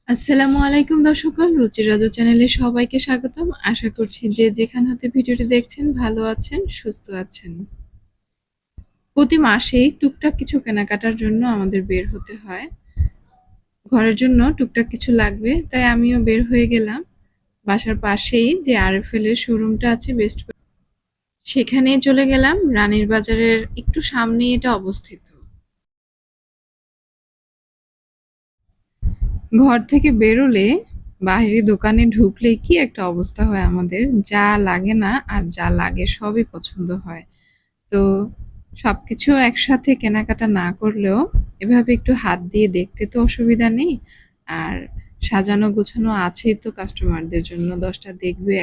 আসসালামু আলাইকুম দর্শকগণ, রুচি রাজু চ্যানেলে সবাইকে স্বাগতম। আশা করছি যে যেখান হতে ভিডিওটি দেখছেন ভালো আছেন, সুস্থ আছেন। প্রতি মাসেই টুকটাক কিছু কেনাকাটার জন্য আমাদের বের হতে হয়। ঘরের জন্য টুকটাক কিছু লাগবে, তাই আমিও বের হয়ে গেলাম। বাসার পাশেই যে আরএফএল এর শোরুমটা আছে বেস্ট, সেখানেই চলে গেলাম। রানীর বাজারের একটু সামনেই এটা অবস্থিত। ঘর থেকে বেরোলে বাহিরে দোকানে ঢুকলে কি একটা অবস্থা হয় আমাদের, যা লাগে না আর যা লাগে সবই পছন্দ হয়। তো সবকিছু একসাথে কেনাকাটা না করলেও এভাবে একটু হাত দিয়ে দেখতে তো অসুবিধা নেই। আর সাজানো গোছানো আছেই তো কাস্টমারদের জন্য, ১০টা দেখবে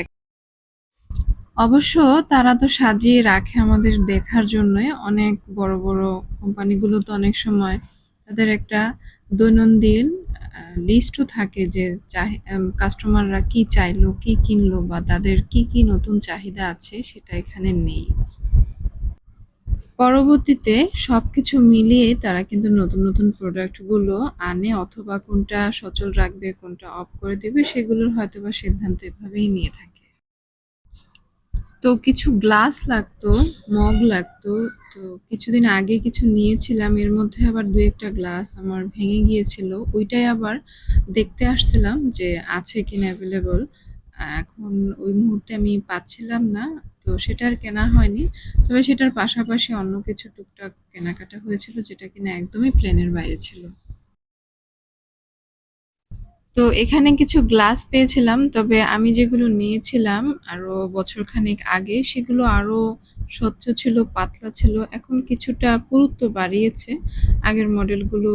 অবশ্য তারা তো সাজিয়ে রাখে আমাদের দেখার জন্যই। অনেক বড় বড় কোম্পানিগুলো তো অনেক সময় তাদের একটা দৈনন্দিন লিস্টও থাকে যে কাস্টমাররা কি চাইলো, কি কিনলো বা তাদের কি কি নতুন চাহিদা আছে সেটা এখানে নেই। পরবর্তীতে সবকিছু মিলিয়ে তারা কিন্তু নতুন নতুন প্রোডাক্ট গুলো আনে, অথবা কোনটা সচল রাখবে কোনটা অফ করে দিবে সেগুলোর হয়তোবা সিদ্ধান্ত এভাবেই নিয়ে থাকে। তো কিছু গ্লাস লাগতো, মগ লাগতো। তো কিছুদিন আগে কিছু নিয়েছিলাম, এর মধ্যে আবার ২-১ টা গ্লাস আমার ভেঙে গিয়েছিল। ওইটাই আবার দেখতে আসছিলাম যে আছে কিনা এভেইলেবল। এখন ওই মুহূর্তে আমি পাচ্ছিলাম না। তো সেটা আর কেনা হয়নি। তবে সেটার পাশাপাশি অন্য কিছু টুকটাক কেনাকাটা হয়েছিল যেটা কিনা একদমই প্ল্যানের বাইরে ছিল। তো এখানে কিছু গ্লাস পেয়েছিলাম, তবে আমি যেগুলো নিয়েছিলাম আরো বছরখানেক আগে সেগুলো আরো স্বচ্ছ ছিল, পাতলা ছিল। এখন কিছুটা পুরুত্ব বাড়িয়েছে। আগের মডেলগুলো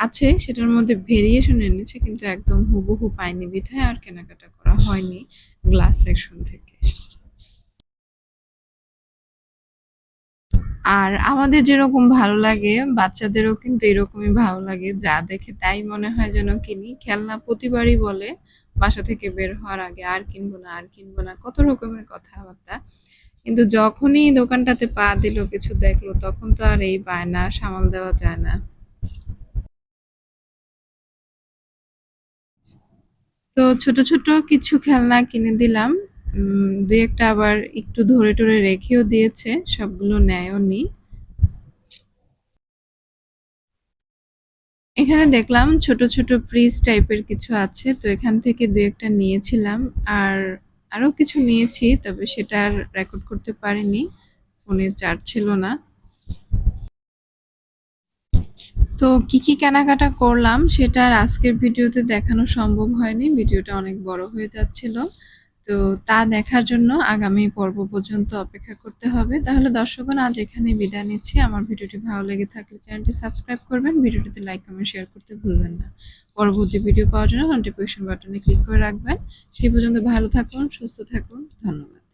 আছে, সেটার মধ্যে ভেরিয়েশন এনেছে, কিন্তু একদম হুবহু পাইনি বিধায় আর কেনাকাটা করা হয়নি গ্লাস সেকশন থেকে। আর আমাদের যেরকম ভালো লাগে বাচ্চাদেরও কিন্তু এরকমই ভালো লাগে, যা দেখে তাই মনে হয় যেন কিনি। খেলনা প্রতিবারই বলে বাসা থেকে বের হওয়ার আগে, আর কিনবো না আর কিনবো না, কত রকমের কথাবার্তা। কিন্তু যখনই দোকানটাতে পা দিল, কিছু দেখলো, তখন তো আর এই বায়না সামাল দেওয়া যায় না। তো ছোট ছোট কিছু খেলনা কিনে দিলাম। দুই একটা আবার একটু ধরে টরে রেখেও দিয়েছে, সবগুলো নেয়ও নি। এখানে দেখলাম ছোট ছোট ফ্রিজ টাইপের কিছু আছে, তো এখান থেকে দু একটা নিয়েছিলাম। আর আরো কিছু নিয়েছি, তবে সেটা আর রেকর্ড করতে পারিনি, ফোনে চার্জ ছিল না। তো কি কি কেনাকাটা করলাম সেটা আর আজকের ভিডিওতে দেখানো সম্ভব হয়নি, ভিডিওটা অনেক বড় হয়ে যাচ্ছিল। তো তা দেখার জন্য আগামী পর্ব পর্যন্ত অপেক্ষা করতে হবে। তাহলে দর্শকগণ, আজ এখানে বিদায় নিচ্ছি। আমার ভিডিওটি ভালো লেগে থাকলে চ্যানেলটি সাবস্ক্রাইব করবেন, ভিডিওটিতে লাইক কমেন্ট শেয়ার করতে ভুলবেন না। পরবর্তী ভিডিও পাওয়ার জন্য নোটিফিকেশন বাটনে ক্লিক করে রাখবেন। সেই পর্যন্ত ভালো থাকুন, সুস্থ থাকুন, ধন্যবাদ।